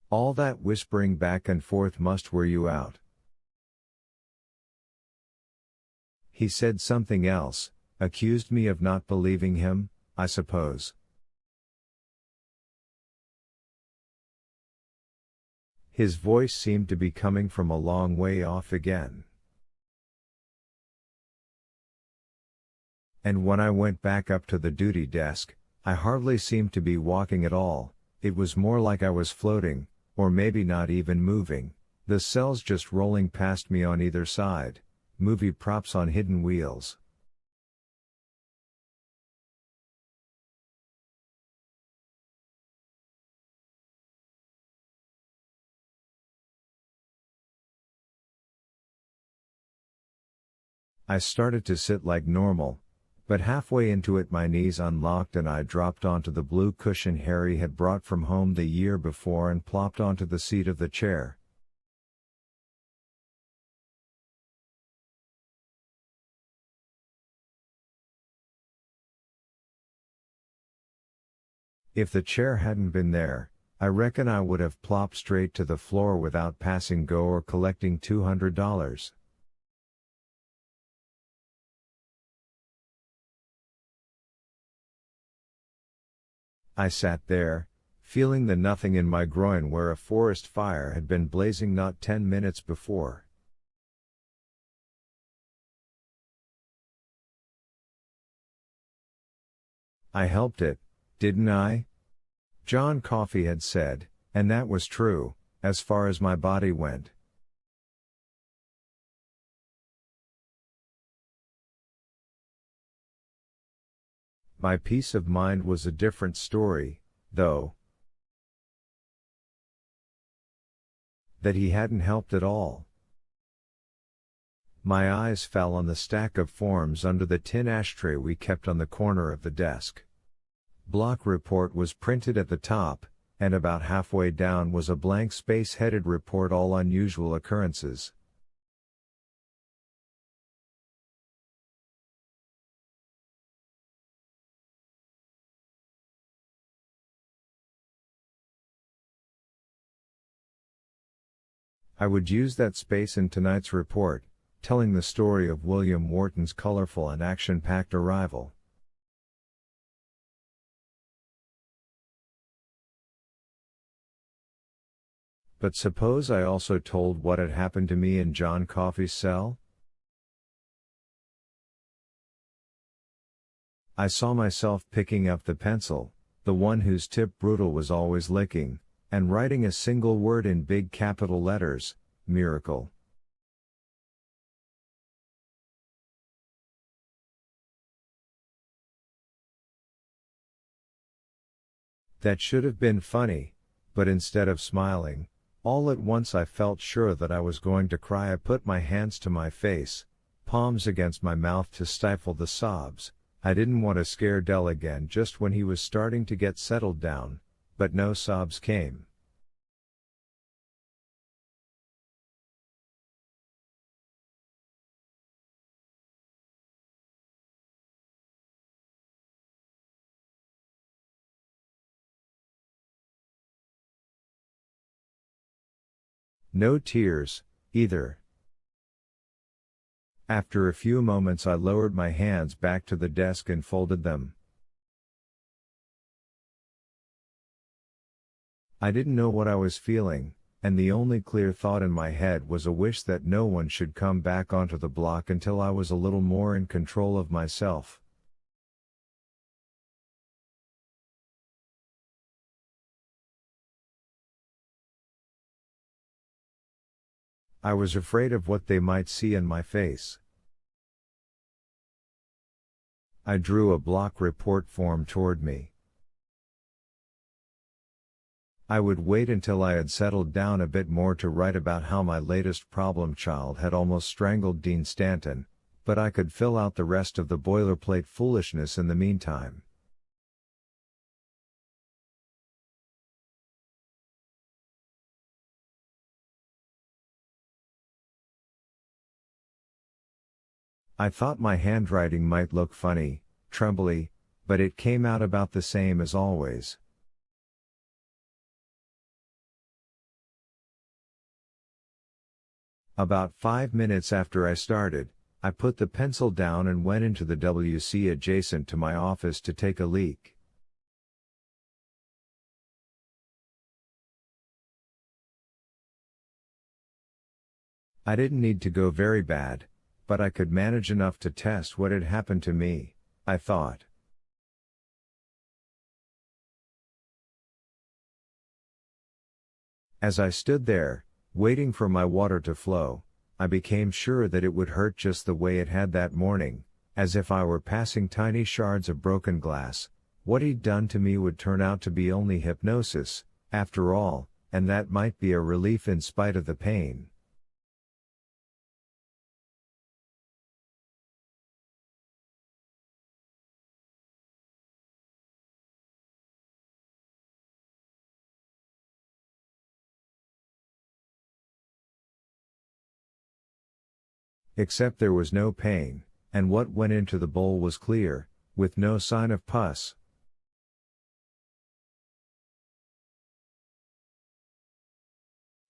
All that whispering back and forth must wear you out. He said something else, accused me of not believing him, I suppose. His voice seemed to be coming from a long way off again. And when I went back up to the duty desk, I hardly seemed to be walking at all, it was more like I was floating, or maybe not even moving, the cells just rolling past me on either side, movie props on hidden wheels. I started to sit like normal, but halfway into it my knees unlocked and I dropped onto the blue cushion Harry had brought from home the year before and plopped onto the seat of the chair. If the chair hadn't been there, I reckon I would have plopped straight to the floor without passing go or collecting $200. I sat there, feeling the nothing in my groin where a forest fire had been blazing not 10 minutes before. I helped it, didn't I? John Coffey had said, and that was true, as far as my body went. My peace of mind was a different story, though. That he hadn't helped at all. My eyes fell on the stack of forms under the tin ashtray we kept on the corner of the desk. Block report was printed at the top, and about halfway down was a blank space headed report all unusual occurrences. I would use that space in tonight's report, telling the story of William Wharton's colorful and action-packed arrival. But suppose I also told what had happened to me in John Coffey's cell? I saw myself picking up the pencil, the one whose tip Brutal was always licking, and writing a single word in big capital letters, miracle. That should have been funny, but instead of smiling, all at once I felt sure that I was going to cry. I put my hands to my face, palms against my mouth to stifle the sobs. I didn't want to scare Dell again just when he was starting to get settled down, but no sobs came. No tears, either. After a few moments I lowered my hands back to the desk and folded them. I didn't know what I was feeling, and the only clear thought in my head was a wish that no one should come back onto the block until I was a little more in control of myself. I was afraid of what they might see in my face. I drew a block report form toward me. I would wait until I had settled down a bit more to write about how my latest problem child had almost strangled Dean Stanton, but I could fill out the rest of the boilerplate foolishness in the meantime. I thought my handwriting might look funny, trembly, but it came out about the same as always. About 5 minutes after I started, I put the pencil down and went into the WC adjacent to my office to take a leak. I didn't need to go very bad, but I could manage enough to test what had happened to me, I thought. As I stood there, waiting for my water to flow, I became sure that it would hurt just the way it had that morning, as if I were passing tiny shards of broken glass. What he'd done to me would turn out to be only hypnosis, after all, and that might be a relief in spite of the pain. Except there was no pain, and what went into the bowl was clear, with no sign of pus.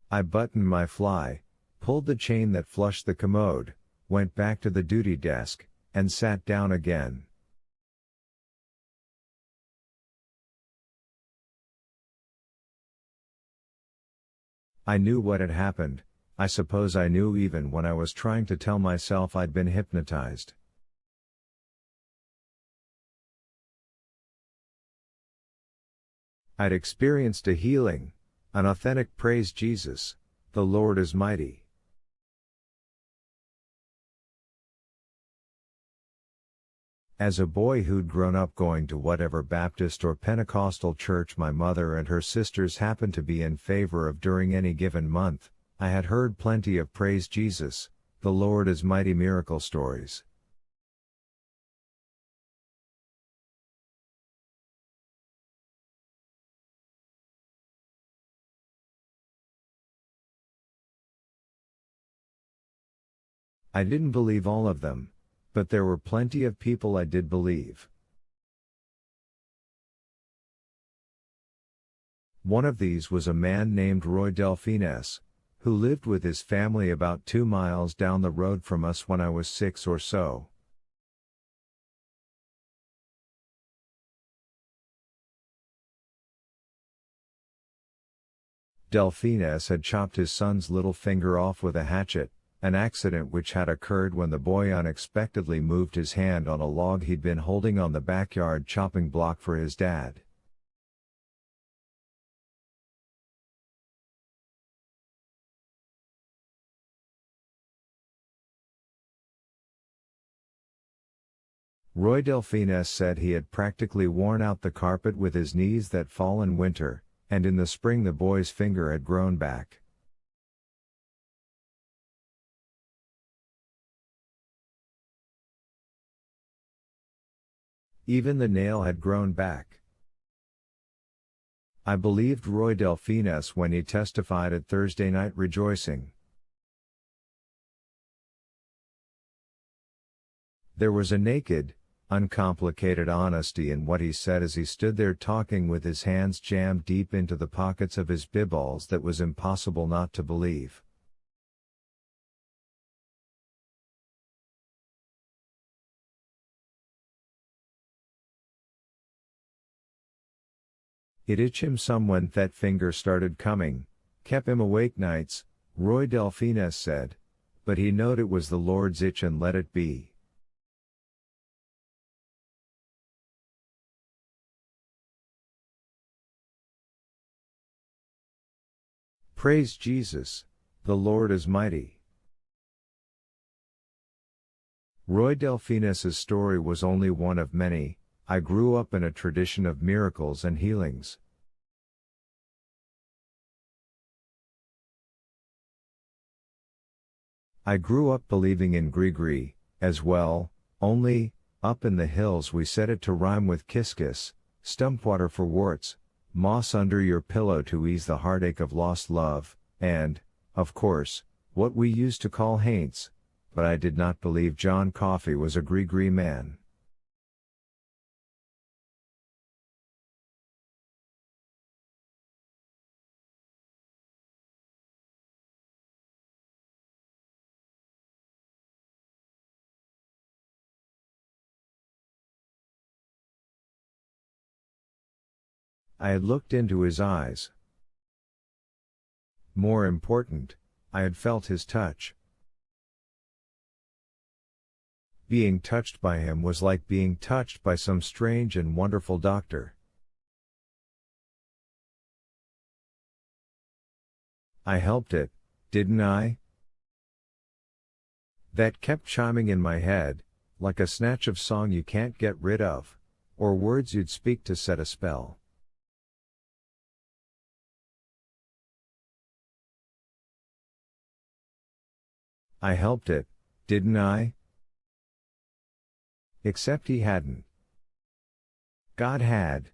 I buttoned my fly, pulled the chain that flushed the commode, went back to the duty desk, and sat down again. I knew what had happened. I suppose I knew even when I was trying to tell myself I'd been hypnotized. I'd experienced a healing, an authentic praise Jesus, the Lord is mighty. As a boy who'd grown up going to whatever Baptist or Pentecostal church my mother and her sisters happened to be in favor of during any given month, I had heard plenty of praise Jesus, the Lord is mighty miracle stories. I didn't believe all of them, but there were plenty of people I did believe. One of these was a man named Roy Delphines, who lived with his family about 2 miles down the road from us when I was 6 or so. Delphines had chopped his son's little finger off with a hatchet, an accident which had occurred when the boy unexpectedly moved his hand on a log he'd been holding on the backyard chopping block for his dad. Roy Delphines said he had practically worn out the carpet with his knees that fall in winter, and in the spring the boy's finger had grown back. Even the nail had grown back. I believed Roy Delphines when he testified at Thursday Night Rejoicing. There was a naked, uncomplicated honesty in what he said as he stood there talking with his hands jammed deep into the pockets of his bibballs that was impossible not to believe. It itched him some when that finger started coming, kept him awake nights, Roy Delphines said, but he knowed it was the Lord's itch and let it be. Praise Jesus, the Lord is mighty. Roy Delphines' story was only one of many. I grew up in a tradition of miracles and healings. I grew up believing in Grigri, as well, only, up in the hills we set it to rhyme with kiss, stumpwater for warts, moss under your pillow to ease the heartache of lost love, and, of course, what we used to call haints, but I did not believe John Coffey was a Grigri man. I had looked into his eyes. More important, I had felt his touch. Being touched by him was like being touched by some strange and wonderful doctor. I helped it, didn't I? That kept chiming in my head, like a snatch of song you can't get rid of, or words you'd speak to set a spell. I helped it, didn't I? Except he hadn't. God had.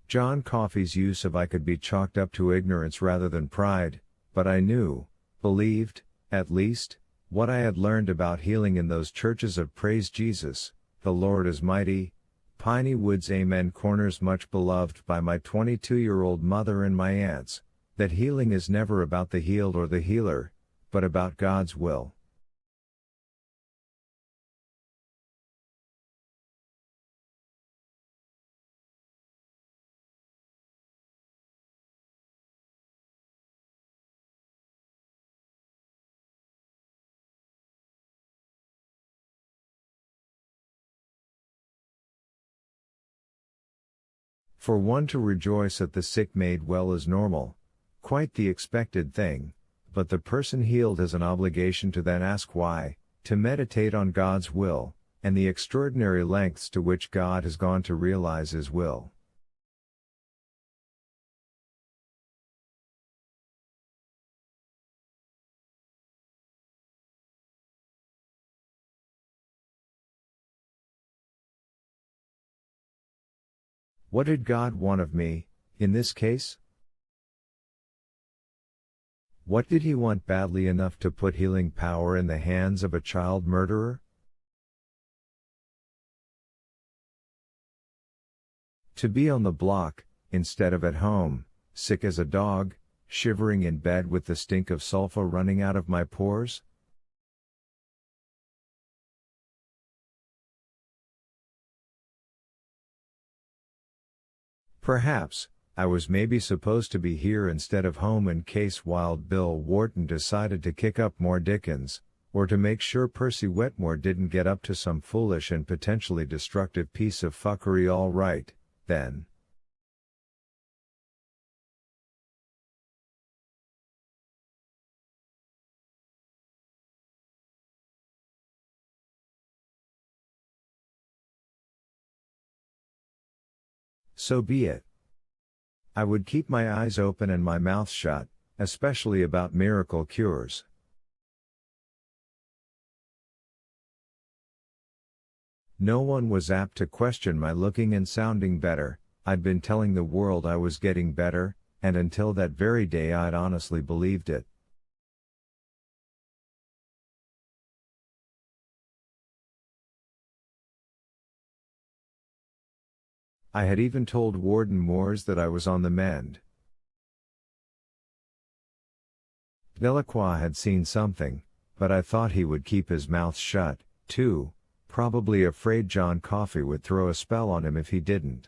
John Coffey's use of I could be chalked up to ignorance rather than pride, but I knew, believed, at least, what I had learned about healing in those churches of Praise Jesus, the Lord is Mighty, Piney Woods Amen corners much beloved by my 22-year-old mother and my aunts, that healing is never about the healed or the healer, but about God's will. For one to rejoice at the sick made well is normal, quite the expected thing, but the person healed has an obligation to then ask why, to meditate on God's will, and the extraordinary lengths to which God has gone to realize His will. What did God want of me, in this case? What did He want badly enough to put healing power in the hands of a child murderer? To be on the block, instead of at home, sick as a dog, shivering in bed with the stink of sulfur running out of my pores? Perhaps, I was maybe supposed to be here instead of home in case Wild Bill Wharton decided to kick up more Dickens, or to make sure Percy Wetmore didn't get up to some foolish and potentially destructive piece of fuckery. All right, then. So be it. I would keep my eyes open and my mouth shut, especially about miracle cures. No one was apt to question my looking and sounding better. I'd been telling the world I was getting better, and until that very day I'd honestly believed it. I had even told Warden Moores that I was on the mend. Delacroix had seen something, but I thought he would keep his mouth shut, too, probably afraid John Coffey would throw a spell on him if he didn't.